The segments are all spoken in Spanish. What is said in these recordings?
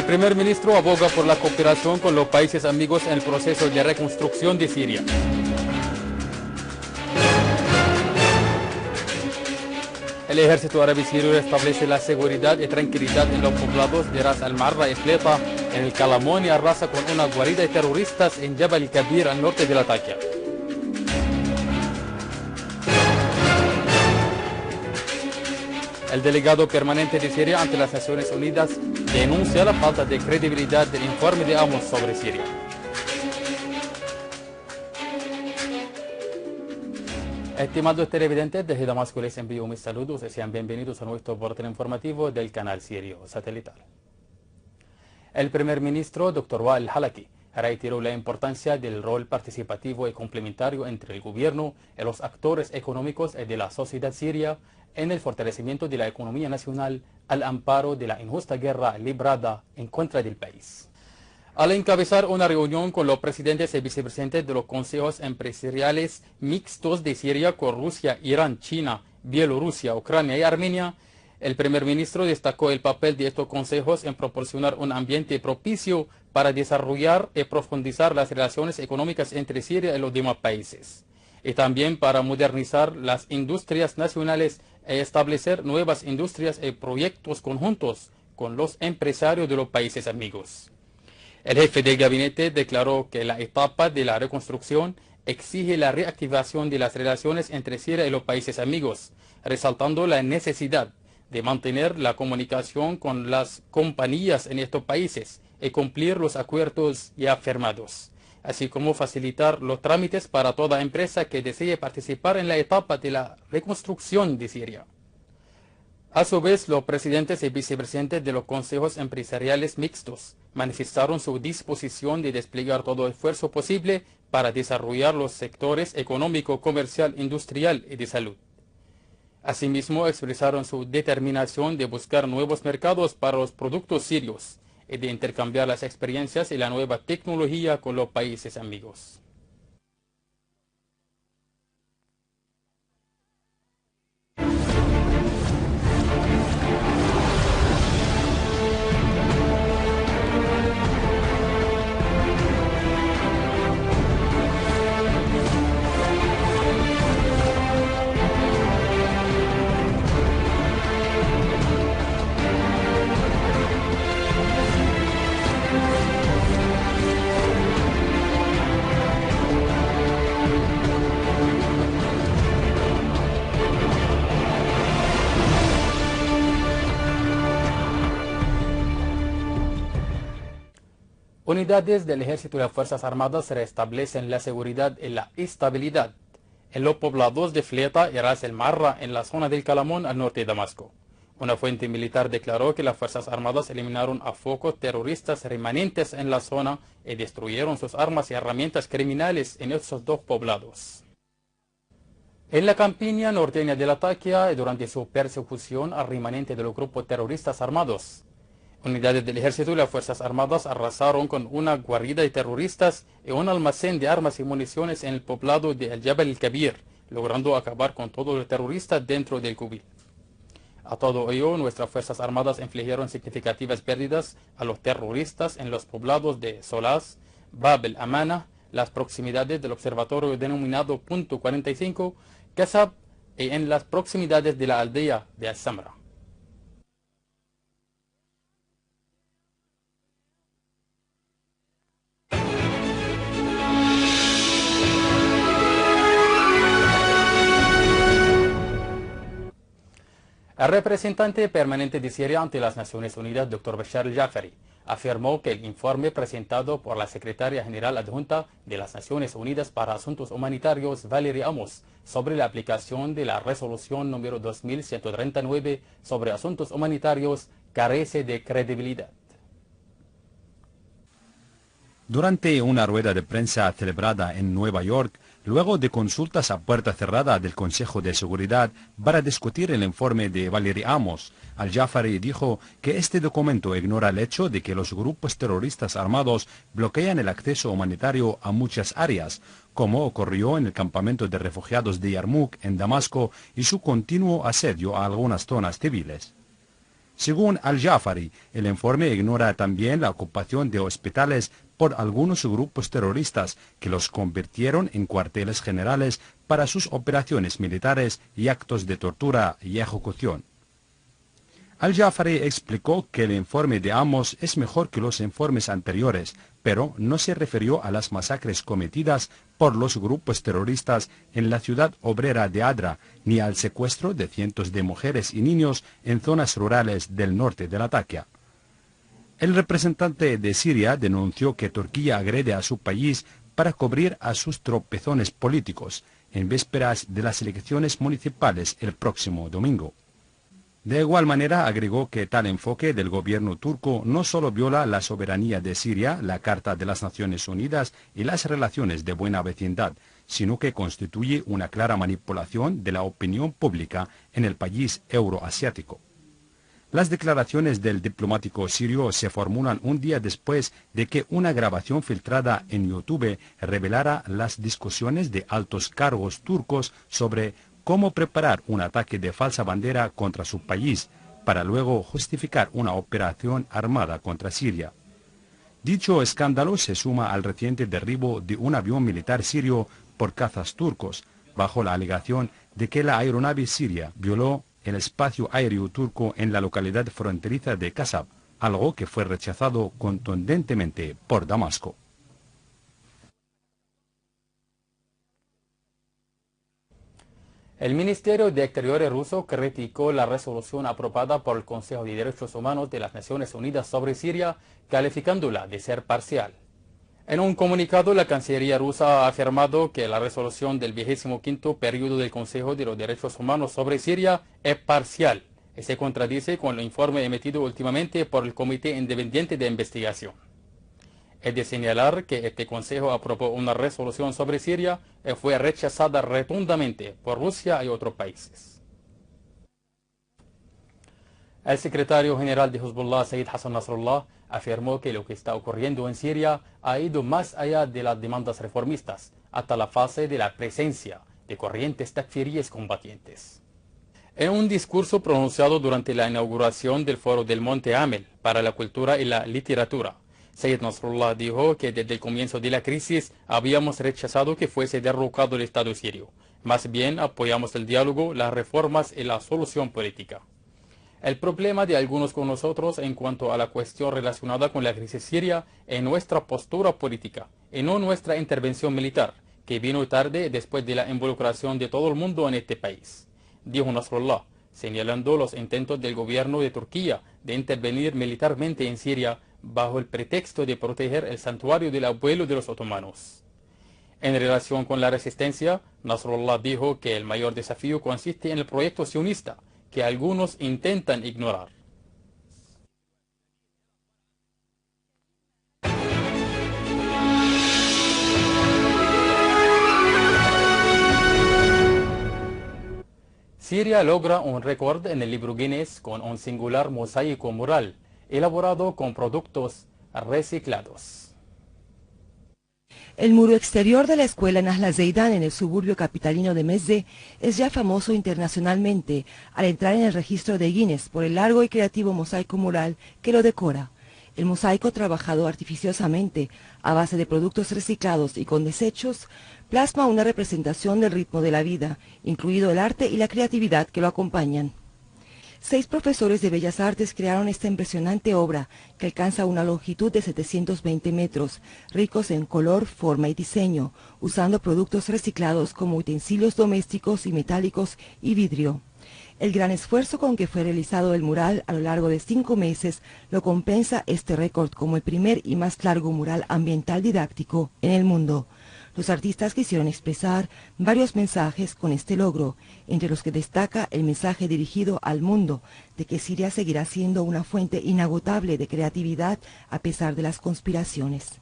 El primer ministro aboga por la cooperación con los países amigos en el proceso de reconstrucción de Siria. El ejército árabe sirio establece la seguridad y tranquilidad en los poblados de Ras al-Marra y Fleta, en el Kalamón, y arrasa con una guarida de terroristas en Jabal Kabir, al norte de Latakia. El delegado permanente de Siria ante las Naciones Unidas denuncia la falta de credibilidad del informe de Amos sobre Siria. Estimados televidentes, desde Damasco les envío mis saludos y sean bienvenidos a nuestro boletín informativo del canal Sirio Satelital. El primer ministro, Dr. Wael Halaki, reiteró la importancia del rol participativo y complementario entre el gobierno y los actores económicos y de la sociedad siria en el fortalecimiento de la economía nacional al amparo de la injusta guerra librada en contra del país. Al encabezar una reunión con los presidentes y vicepresidentes de los consejos empresariales mixtos de Siria con Rusia, Irán, China, Bielorrusia, Ucrania y Armenia, el primer ministro destacó el papel de estos consejos en proporcionar un ambiente propicio para desarrollar y profundizar las relaciones económicas entre Siria y los demás países, y también para modernizar las industrias nacionales e establecer nuevas industrias y proyectos conjuntos con los empresarios de los países amigos. El jefe del gabinete declaró que la etapa de la reconstrucción exige la reactivación de las relaciones entre Siria y los países amigos, resaltando la necesidad de mantener la comunicación con las compañías en estos países y cumplir los acuerdos ya firmados, así como facilitar los trámites para toda empresa que desee participar en la etapa de la reconstrucción de Siria. A su vez, los presidentes y vicepresidentes de los consejos empresariales mixtos manifestaron su disposición de desplegar todo esfuerzo posible para desarrollar los sectores económico, comercial, industrial y de salud. Asimismo, expresaron su determinación de buscar nuevos mercados para los productos sirios y de intercambiar las experiencias y la nueva tecnología con los países amigos. Unidades del Ejército y las Fuerzas Armadas restablecen la seguridad y la estabilidad en los poblados de Fleta y Ras el-Marra, en la zona del Kalamón, al norte de Damasco. Una fuente militar declaró que las Fuerzas Armadas eliminaron a focos terroristas remanentes en la zona y destruyeron sus armas y herramientas criminales en estos dos poblados. En la campiña norteña de Latakia, durante su persecución al remanente de los grupos terroristas armados, unidades del ejército y las fuerzas armadas arrasaron con una guarida de terroristas y un almacén de armas y municiones en el poblado de El Jabal Kabir, logrando acabar con todos los terroristas dentro del cubil. A todo ello, nuestras fuerzas armadas infligieron significativas pérdidas a los terroristas en los poblados de Solaz, Bab el-Amana, las proximidades del observatorio denominado Punto 45, Kasab, y en las proximidades de la aldea de Al-Samra. El representante permanente de Siria ante las Naciones Unidas, Dr. Bashar al-Jafari, afirmó que el informe presentado por la Secretaria General Adjunta de las Naciones Unidas para Asuntos Humanitarios, Valerie Amos, sobre la aplicación de la resolución número 2139 sobre asuntos humanitarios carece de credibilidad. Durante una rueda de prensa celebrada en Nueva York, luego de consultas a puerta cerrada del Consejo de Seguridad para discutir el informe de Valerie Amos, al-Jafari dijo que este documento ignora el hecho de que los grupos terroristas armados bloquean el acceso humanitario a muchas áreas, como ocurrió en el campamento de refugiados de Yarmouk en Damasco y su continuo asedio a algunas zonas civiles. Según Al-Jafari, el informe ignora también la ocupación de hospitales por algunos grupos terroristas que los convirtieron en cuarteles generales para sus operaciones militares y actos de tortura y ejecución. Al-Jafari explicó que el informe de Amos es mejor que los informes anteriores, pero no se refirió a las masacres cometidas por los grupos terroristas en la ciudad obrera de Adra, ni al secuestro de cientos de mujeres y niños en zonas rurales del norte de Latakia. El representante de Siria denunció que Turquía agrede a su país para cubrir a sus tropezones políticos, en vísperas de las elecciones municipales el próximo domingo. De igual manera agregó que tal enfoque del gobierno turco no solo viola la soberanía de Siria, la Carta de las Naciones Unidas y las relaciones de buena vecindad, sino que constituye una clara manipulación de la opinión pública en el país euroasiático. Las declaraciones del diplomático sirio se formulan un día después de que una grabación filtrada en YouTube revelara las discusiones de altos cargos turcos sobre cómo preparar un ataque de falsa bandera contra su país, para luego justificar una operación armada contra Siria. Dicho escándalo se suma al reciente derribo de un avión militar sirio por cazas turcos, bajo la alegación de que la aeronave siria violó el espacio aéreo turco en la localidad fronteriza de Kasab, algo que fue rechazado contundentemente por Damasco. El Ministerio de Exteriores ruso criticó la resolución aprobada por el Consejo de Derechos Humanos de las Naciones Unidas sobre Siria, calificándola de ser parcial. En un comunicado, la Cancillería rusa ha afirmado que la resolución del 25º periodo del Consejo de los Derechos Humanos sobre Siria es parcial y se contradice con el informe emitido últimamente por el Comité Independiente de Investigación. Es de señalar que este Consejo aprobó una resolución sobre Siria y fue rechazada rotundamente por Rusia y otros países. El secretario general de Hezbollah, Said Hassan Nasrallah, afirmó que lo que está ocurriendo en Siria ha ido más allá de las demandas reformistas, hasta la fase de la presencia de corrientes takfiríes combatientes. En un discurso pronunciado durante la inauguración del Foro del Monte Amel para la Cultura y la Literatura, Said Nasrallah dijo que desde el comienzo de la crisis habíamos rechazado que fuese derrocado el Estado sirio. Más bien apoyamos el diálogo, las reformas y la solución política. El problema de algunos con nosotros en cuanto a la cuestión relacionada con la crisis siria es nuestra postura política y no nuestra intervención militar, que vino tarde después de la involucración de todo el mundo en este país, dijo Nasrallah, señalando los intentos del gobierno de Turquía de intervenir militarmente en Siria bajo el pretexto de proteger el santuario del abuelo de los otomanos. En relación con la resistencia, Nasrallah dijo que el mayor desafío consiste en el proyecto sionista, que algunos intentan ignorar. Siria logra un récord en el libro Guinness con un singular mosaico mural elaborado con productos reciclados. El muro exterior de la escuela Nahla Zeidan en el suburbio capitalino de Mezze es ya famoso internacionalmente al entrar en el registro de Guinness por el largo y creativo mosaico mural que lo decora. El mosaico, trabajado artificiosamente a base de productos reciclados y con desechos, plasma una representación del ritmo de la vida, incluido el arte y la creatividad que lo acompañan. 6 profesores de Bellas Artes crearon esta impresionante obra, que alcanza una longitud de 720 metros, ricos en color, forma y diseño, usando productos reciclados como utensilios domésticos y metálicos y vidrio. El gran esfuerzo con que fue realizado el mural a lo largo de 5 meses lo compensa este récord como el primer y más largo mural ambiental didáctico en el mundo. Los artistas quisieron expresar varios mensajes con este logro, entre los que destaca el mensaje dirigido al mundo de que Siria seguirá siendo una fuente inagotable de creatividad a pesar de las conspiraciones.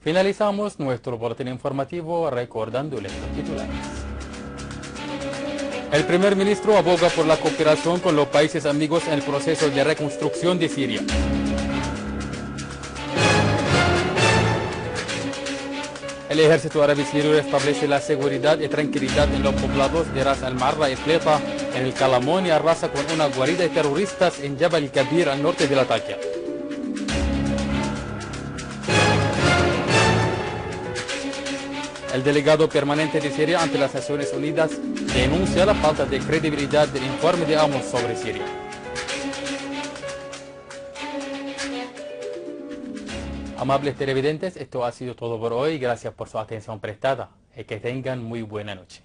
Finalizamos nuestro boletín informativo recordándoles los titulares. El primer ministro aboga por la cooperación con los países amigos en el proceso de reconstrucción de Siria. El ejército árabe sirio restablece la seguridad y tranquilidad en los poblados de Ras al-Marra y Fleta, en el Calamón, y arrasa con una guarida de terroristas en Jabal Kabir al norte de Latakia. El delegado permanente de Siria ante las Naciones Unidas denuncia la falta de credibilidad del informe de Amos sobre Siria. Amables televidentes, esto ha sido todo por hoy. Gracias por su atención prestada y que tengan muy buena noche.